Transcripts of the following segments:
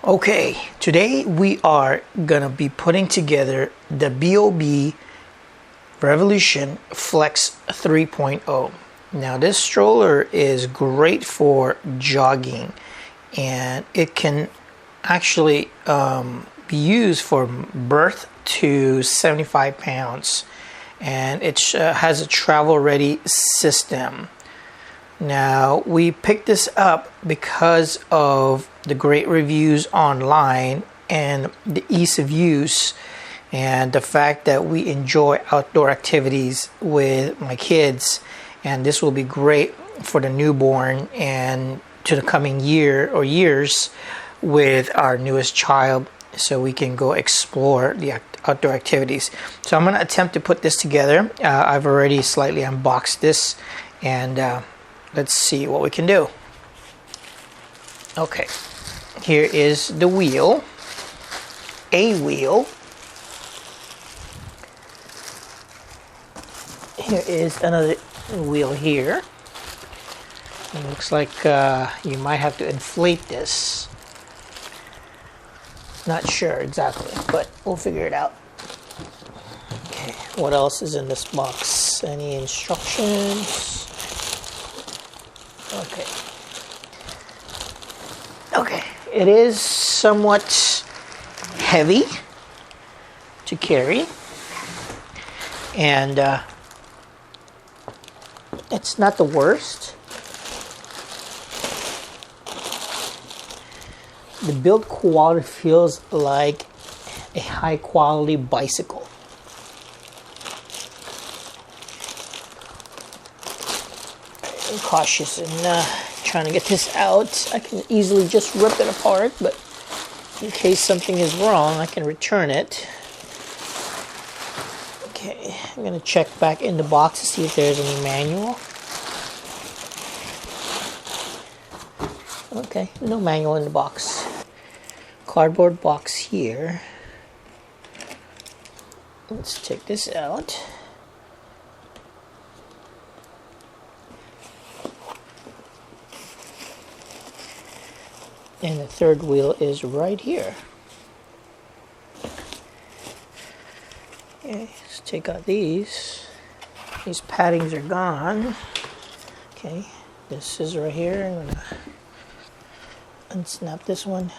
Okay, today we are gonna be putting together the B.O.B Revolution Flex 3.0. Now this stroller is great for jogging, and it can actually be used for birth to 75 pounds, and it has a travel ready system. Now we picked this up because of the great reviews online and the ease of use and the fact that we enjoy outdoor activities with my kids, and this will be great for the newborn and to the coming year or years with our newest child, so we can go explore the outdoor activities. So I'm going to attempt to put this together. I've already slightly unboxed this, and let's see what we can do. Okay, here is the wheel, a wheel. Here is another wheel here. It looks like you might have to inflate this. Not sure exactly, but we'll figure it out. Okay, what else is in this box? Any instructions? Okay, it is somewhat heavy to carry, and it's not the worst. The build quality feels like a high quality bicycle. I'm cautious in trying to get this out. I can easily just rip it apart, but in case something is wrong, I can return it. Okay, I'm going to check back in the box to see if there's any manual. Okay, no manual in the box. Cardboard box here. Let's take this out. And the third wheel is right here. Okay, let's take out these. These paddings are gone. Okay, this is right here. I'm gonna unsnap this one.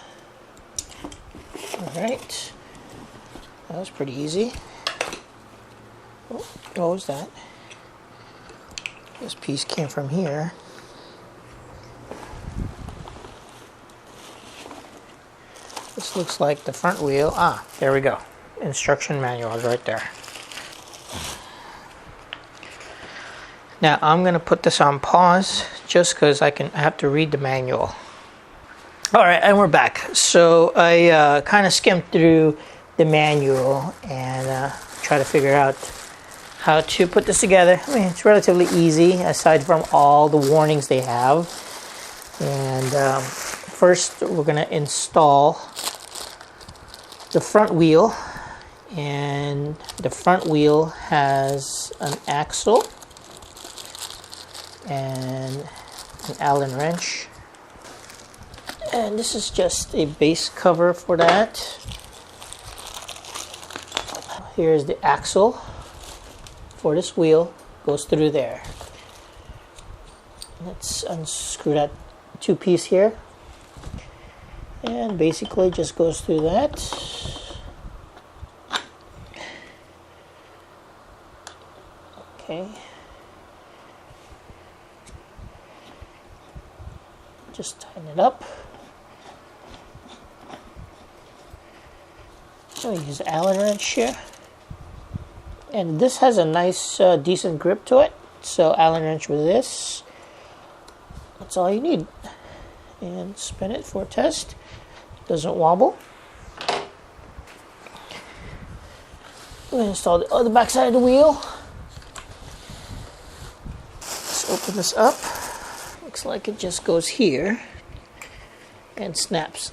Alright. That was pretty easy. Oh, what was that? This piece came from here. This looks like the front wheel. Ah, there we go. Instruction manual is right there. Now I'm going to put this on pause just because I have to read the manual. Alright, and we're back. So I kind of skimmed through the manual and try to figure out how to put this together. I mean, it's relatively easy aside from all the warnings they have. And first we're going to install the front wheel, and the front wheel has an axle and an Allen wrench, and this is just a base cover for that. Here's the axle for this wheel, goes through there. Let's unscrew that two-piece here, and basically just goes through that. Okay. Just tighten it up. So we use Allen wrench here. And this has a nice, decent grip to it. So Allen wrench with this. That's all you need. And spin it for a test. Doesn't wobble. We're going to install the other back side of the wheel. Let's open this up. Looks like it just goes here and snaps.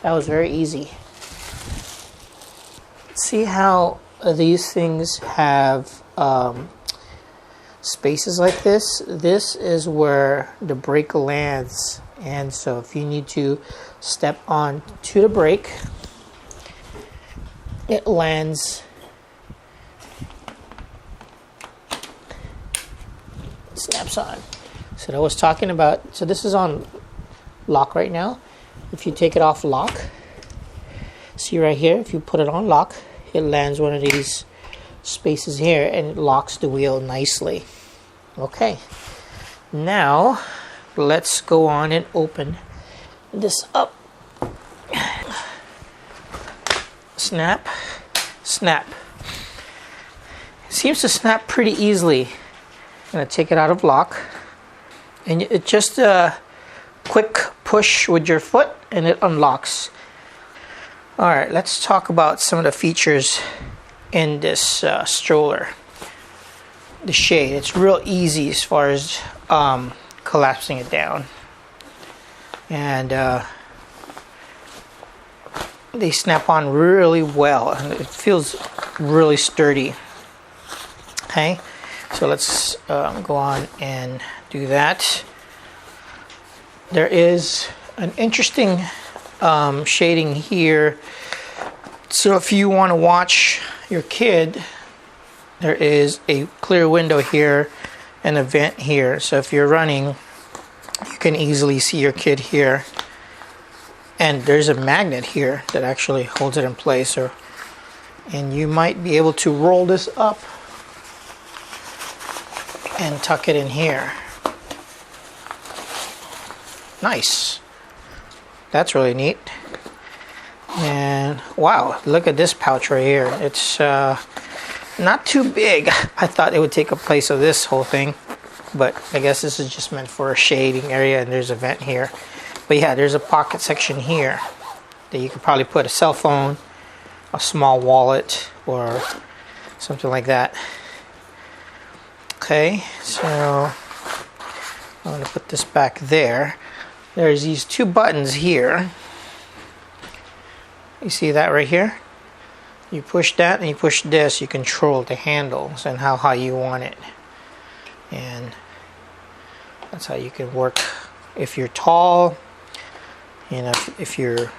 That was very easy. See how these things have spaces like this? This is where the brake lands And so if you need to step on to the brake, it lands, snaps on. So I was talking about, so this is on lock right now. If you take it off lock, see right here, if you put it on lock, it lands one of these spaces here and it locks the wheel nicely. Okay, now let's go on and open this up. Snap, snap. It seems to snap pretty easily. I'm gonna take it out of lock, and it just a quick push with your foot and it unlocks. All right, let's talk about some of the features in this stroller. The shade, it's real easy as far as collapsing it down, and they snap on really well, and it feels really sturdy. Okay, so let's go on and do that. There is an interesting shading here, so if you want to watch your kid, there is a clear window here and a vent here, so if you're running you can easily see your kid here, and there's a magnet here that actually holds it in place, and you might be able to roll this up and tuck it in here. Nice, that's really neat. And wow, look at this pouch right here. It's not too big. I thought it would take a place of this whole thing, but I guess this is just meant for a shading area, and there's a vent here. But yeah, there's a pocket section here that you could probably put a cell phone, a small wallet, or something like that. Okay, so I'm going to put this back there. There's these two buttons here. You see that right here? You push that and you push this, you control the handles and how high you want it. And that's how you can work. If you're tall, you know, if you're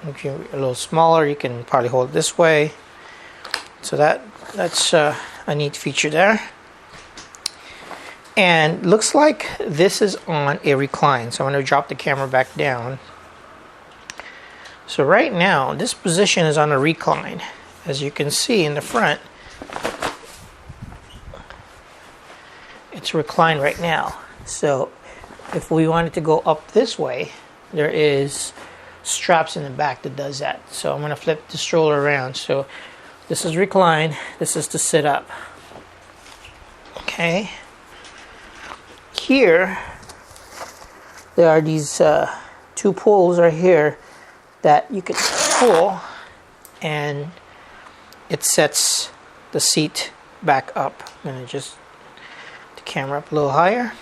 a little smaller, you can probably hold it this way. So that's a neat feature there. And looks like this is on a recline. So I'm going to drop the camera back down. So right now, this position is on a recline. As you can see in the front, it's reclined right now. So if we wanted to go up this way, there is straps in the back that does that. So I'm going to flip the stroller around. So this is recline, this is to sit up. Okay. Here, there are these two pulls right here that you can pull, and it sets the seat back up. I'm going to just the camera up a little higher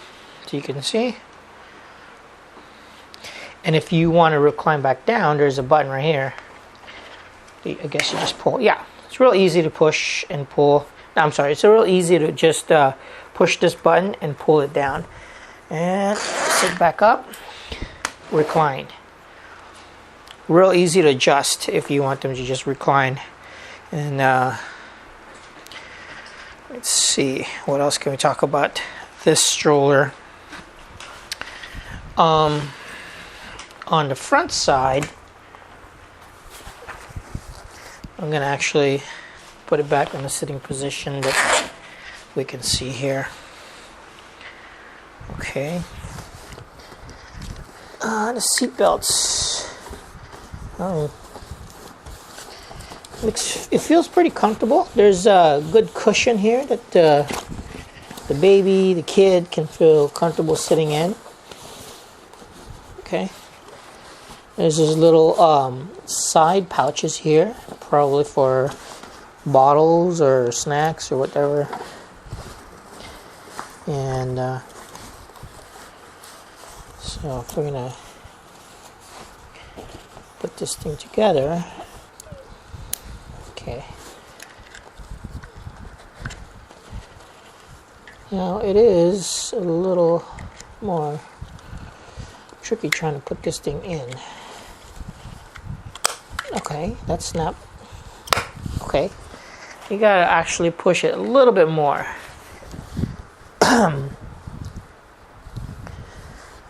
so you can see. And if you want to recline back down, there's a button right here. I guess you just pull. Yeah, it's real easy to push and pull. No, I'm sorry, it's real easy to just push this button and pull it down. And sit back up, recline. Real easy to adjust if you want them to just recline. And let's see, what else can we talk about this stroller? On the front side, I'm going to actually put it back in the sitting position that we can see here. Okay. The seat belts. It feels pretty comfortable. There's a good cushion here that the baby, the kid can feel comfortable sitting in. Okay. There's these little side pouches here, probably for bottles or snacks or whatever. And so if we're gonna put this thing together, okay. Now it is a little more tricky trying to put this thing in. Okay, that's not okay. You gotta actually push it a little bit more.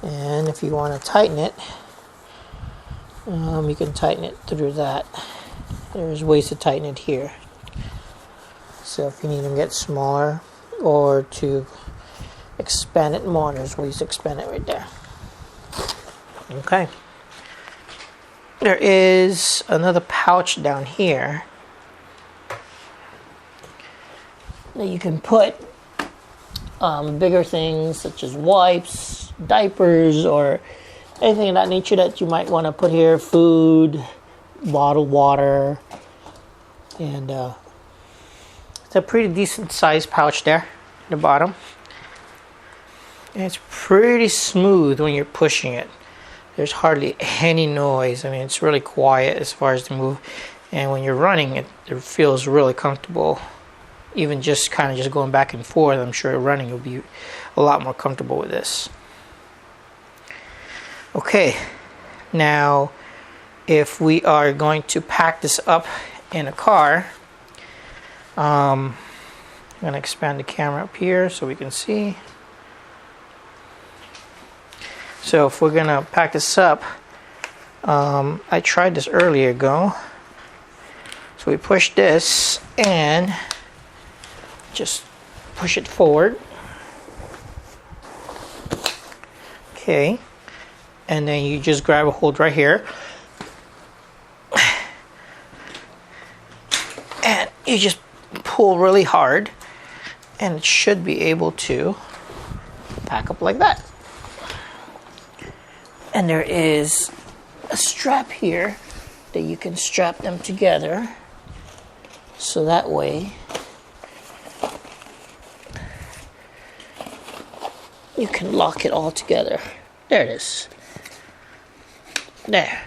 And if you want to tighten it, you can tighten it through that. There's ways to tighten it here. So if you need to get smaller or to expand it more, there's ways to expand it right there. Okay. There is another pouch down here that you can put bigger things such as wipes, diapers, or anything of that nature that you might want to put here. Food, bottled water, and it's a pretty decent sized pouch there at the bottom. And it's pretty smooth when you're pushing it. There's hardly any noise. I mean, it's really quiet as far as the move. And when you're running, it feels really comfortable. Even just kind of just going back and forth, I'm sure running will be a lot more comfortable with this. Okay, now if we are going to pack this up in a car, I'm going to expand the camera up here so we can see. So if we're going to pack this up, I tried this earlier ago. So we push this and just push it forward. Okay. And then you just grab a hold right here. And you just pull really hard. And it should be able to pack up like that. And there is a strap here that you can strap them together. So that way you can lock it all together. There it is. There.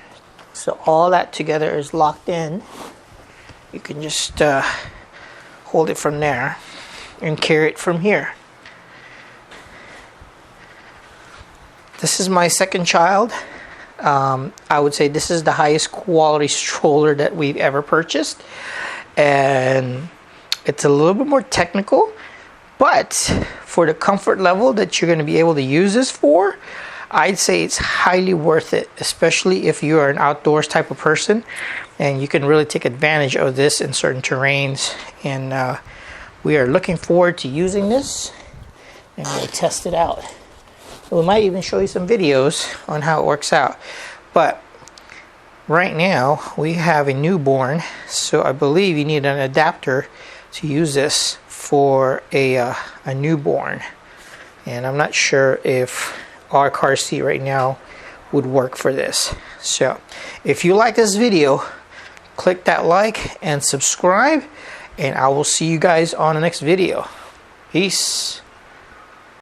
So all that together is locked in. You can just hold it from there and carry it from here. This is my second child. I would say this is the highest quality stroller that we've ever purchased. And it's a little bit more technical, but for the comfort level that you're going to be able to use this for, I'd say it's highly worth it, especially if you are an outdoors type of person and you can really take advantage of this in certain terrains. And we are looking forward to using this and we'll test it out. We might even show you some videos on how it works out. But right now we have a newborn, so I believe you need an adapter to use this for a newborn. And I'm not sure if our car seat right now would work for this. So if you like this video, click that like and subscribe, and I will see you guys on the next video. Peace.